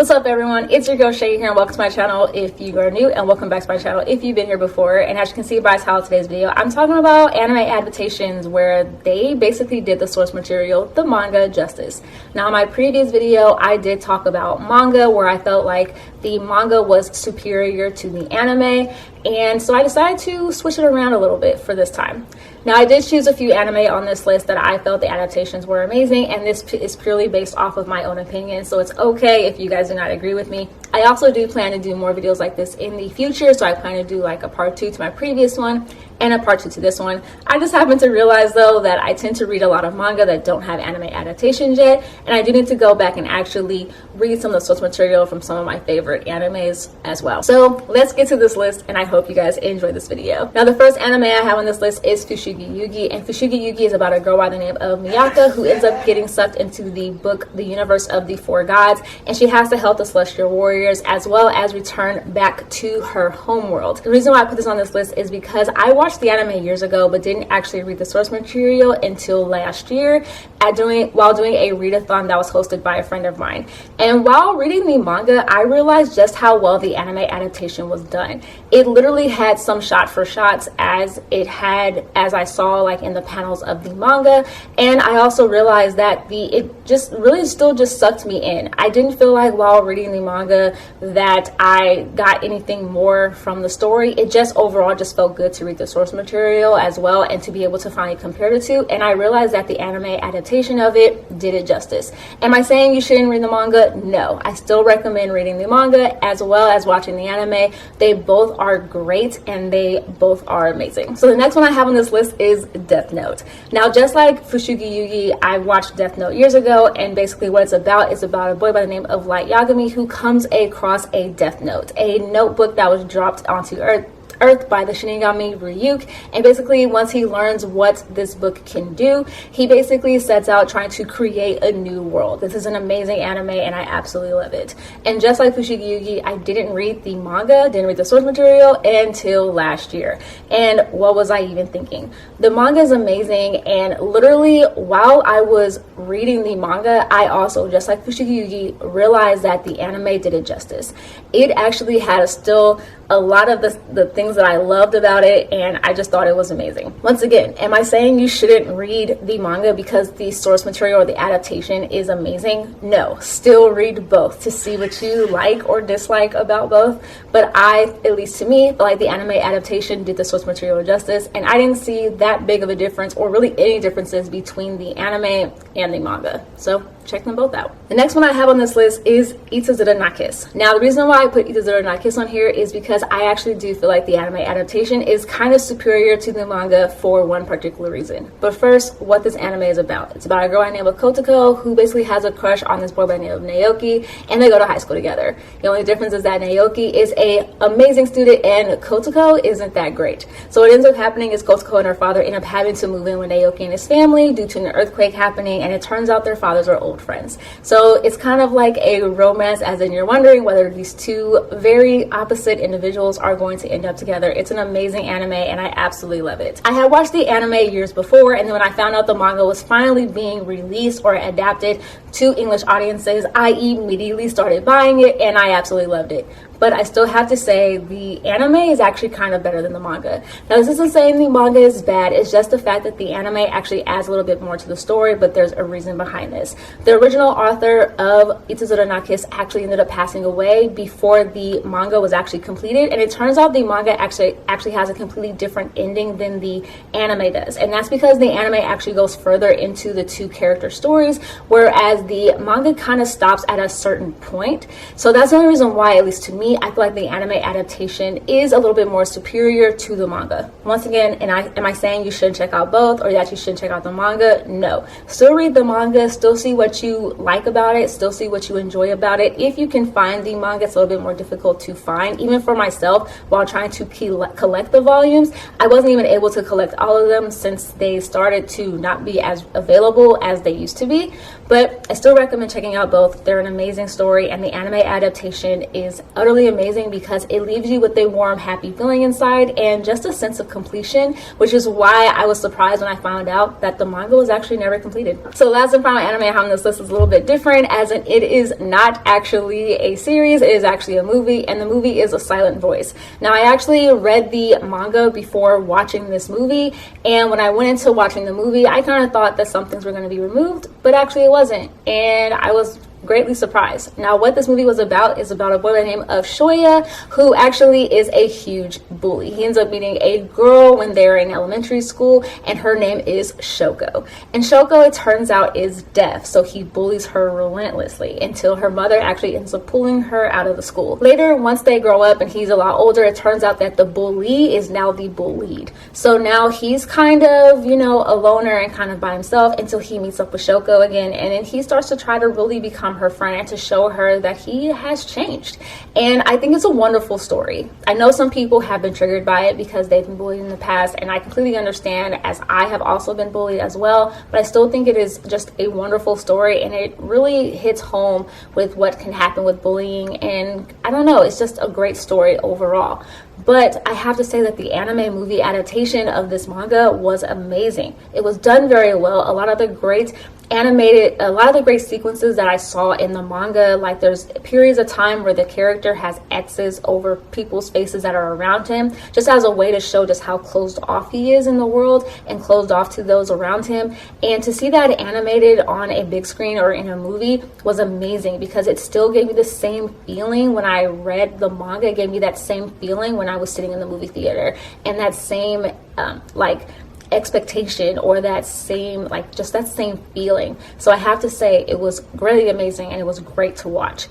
What's up everyone, it's your girl Shay here and welcome to my channel if you are new, and welcome back to my channel if you've been here before. And as you can see by the title of today's video, I'm talking about anime adaptations where they basically did the source material, the manga, justice. Now in my previous video I did talk about manga, where I felt like the manga was superior to the anime, and so I decided to switch it around a little bit for this time. Now I did choose a few anime on this list that I felt the adaptations were amazing, and this is purely based off of my own opinion, so it's okay if you guys do not agree with me. I also do plan to do more videos like this in the future, so I plan to do like a part 2 to my previous one and a part 2 to this one. I just happen to realize though that I tend to read a lot of manga that don't have anime adaptations yet, and I do need to go back and actually read some of the source material from some of my favorite animes as well. So let's get to this list, and I hope you guys enjoy this video. Now the first anime I have on this list is Kushigi Yugi, and Kushigi Yugi is about a girl by the name of Miyaka who ends up getting sucked into the book The Universe of the Four Gods, and she has to help the celestial warriors as well as return back to her homeworld. The reason why I put this on this list is because I watched the anime years ago but didn't actually read the source material until last year while doing a readathon that was hosted by a friend of mine. And while reading the manga, I realized just how well the anime adaptation was done. It literally had some shot for shots as I saw like in the panels of the manga, and I also realized that it just really still just sucked me in. I didn't feel like while reading the manga that I got anything more from the story. It just overall just felt good to read the source material as well and to be able to finally compare the two, and I realized that the anime adaptation of it did it justice. Am I saying you shouldn't read the manga? No, I still recommend reading the manga as well as watching the anime. They both are great and they both are amazing. So the next one I have on this list is Death Note. Now just like Kushigi Yugi, I watched Death Note years ago, and basically what it's about is about a boy by the name of Light Yagami who comes across a Death Note, a notebook that was dropped onto Earth by the Shinigami Ryuk, and basically once he learns what this book can do, he basically sets out trying to create a new world. This is an amazing anime and I absolutely love it. And just like Kushigi Yugi, I didn't read the manga, didn't read the source material until last year. And what was I even thinking? The manga is amazing, and literally while I was reading the manga, I also, just like Kushigi Yugi, realized that the anime did it justice. It actually had still a lot of the things that I loved about it, and I just thought it was amazing. Once again, am I saying you shouldn't read the manga because the source material or the adaptation is amazing? No, still read both to see what you like or dislike about both. But at least to me, feel like the anime adaptation did the source material justice, and I didn't see that big of a difference or really any differences between the anime and the manga. So check them both out. The next one I have on this list is Itachiranakis. Now the reason why I put Itachiranakis on here is because I actually do feel like the anime adaptation is kind of superior to the manga for one particular reason. But first, what this anime is about. It's about a girl named Kotoko who basically has a crush on this boy by the name of Naoki, and they go to high school together. The only difference is that Naoki is an amazing student and Kotoko isn't that great. So what ends up happening is Kotoko and her father end up having to move in with Naoki and his family due to an earthquake happening, and it turns out their fathers are old friends. So it's kind of like a romance, as in you're wondering whether these two very opposite individuals are going to end up together. It's an amazing anime and I absolutely love it. I had watched the anime years before, and then when I found out the manga was finally being released or adapted to English audiences, I immediately started buying it and I absolutely loved it. But I still have to say the anime is actually kind of better than the manga. Now this isn't saying the manga is bad, it's just the fact that the anime actually adds a little bit more to the story, but there's a reason behind this. The original author of Itachiranakis actually ended up passing away before the manga was actually completed, and it turns out the manga actually has a completely different ending than the anime does. And that's because the anime actually goes further into the two character stories, whereas the manga kind of stops at a certain point. So that's the only reason why, at least to me, I feel like the anime adaptation is a little bit more superior to the manga. Once again, am I saying you should check out both or that you shouldn't check out the manga? No. Still read the manga, still see what you like about it, still see what you enjoy about it. If you can find the manga, it's a little bit more difficult to find. Even for myself, while trying to collect the volumes, I wasn't even able to collect all of them since they started to not be as available as they used to be. But I still recommend checking out both. They're an amazing story, and the anime adaptation is utterly really amazing because it leaves you with a warm, happy feeling inside and just a sense of completion, which is why I was surprised when I found out that the manga was actually never completed. So last and final anime I have on this list is a little bit different, as in it is not actually a series, it is actually a movie, and the movie is A Silent Voice. Now, I actually read the manga before watching this movie, and when I went into watching the movie, I kind of thought that some things were going to be removed, but actually it wasn't, and I was greatly surprised. Now, what this movie was about is about a boy by the name of Shoya, who actually is a huge bully. He ends up meeting a girl when they're in elementary school, and her name is Shoko. And Shoko, it turns out, is deaf, so he bullies her relentlessly until her mother actually ends up pulling her out of the school. Later, once they grow up and he's a lot older, it turns out that the bully is now the bullied. So now he's kind of, you know, a loner and kind of by himself until he meets up with Shoko again, and then he starts to try to really become her friend and to show her that he has changed. And I think it's a wonderful story. I know some people have been triggered by it because they've been bullied in the past, and I completely understand, as I have also been bullied as well, but I still think it is just a wonderful story, and it really hits home with what can happen with bullying, and I don't know, it's just a great story overall. But I have to say that the anime movie adaptation of this manga was amazing. It was done very well. A lot of the great sequences that I saw in the manga, like there's periods of time where the character has X's over people's faces that are around him, just as a way to show just how closed off he is in the world and closed off to those around him. And to see that animated on a big screen or in a movie was amazing, because it still gave me the same feeling when I read the manga. It gave me that same feeling when I was sitting in the movie theater, and that same expectation, or that same just that same feeling. So I have to say it was really amazing, and it was great to watch.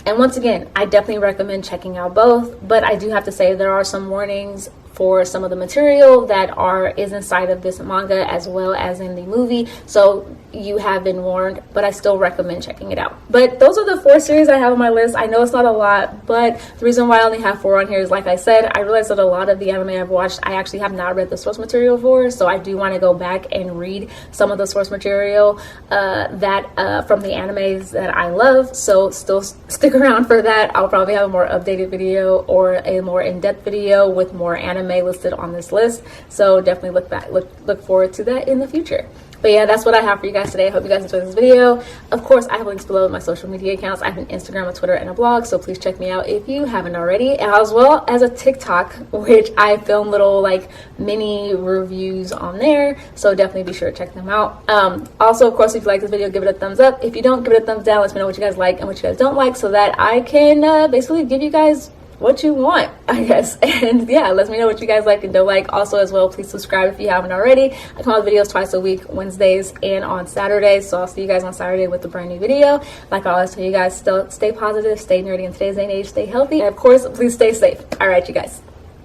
And once again, I definitely recommend checking out both, but I do have to say there are some warnings for some of the material that is inside of this manga as well as in the movie, so you have been warned, but I still recommend checking it out. But those are the 4 series I have on my list. I know it's not a lot, but the reason why I only have 4 on here is, like I said, I realized that a lot of the anime I've watched I actually have not read the source material for, so I do want to go back and read some of the source material from the animes that I love. So still stick around for that. I'll probably have a more updated video or a more in-depth video with more anime listed on this list, so definitely look forward to that in the future. But yeah, that's what I have for you guys today. I hope you guys enjoyed this video. Of course, I have links below with my social media accounts. I have an Instagram, a Twitter, and a blog, so please check me out if you haven't already, as well as a TikTok, which I film little mini reviews on there, so definitely be sure to check them out. Also, of course, if you like this video, give it a thumbs up. If you don't, give it a thumbs down. Let me know what you guys like and what you guys don't like, so that I can basically give you guys what you want, I guess. And yeah, let me know what you guys like and don't like. Also, as well, please subscribe if you haven't already. I come out with videos twice a week, Wednesdays and on Saturdays, so I'll see you guys on Saturday with a brand new video. Like I always tell you guys, still stay positive, stay nerdy in today's day and age, stay healthy, and of course, please stay safe. All right, you guys.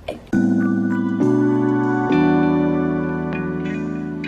Bye.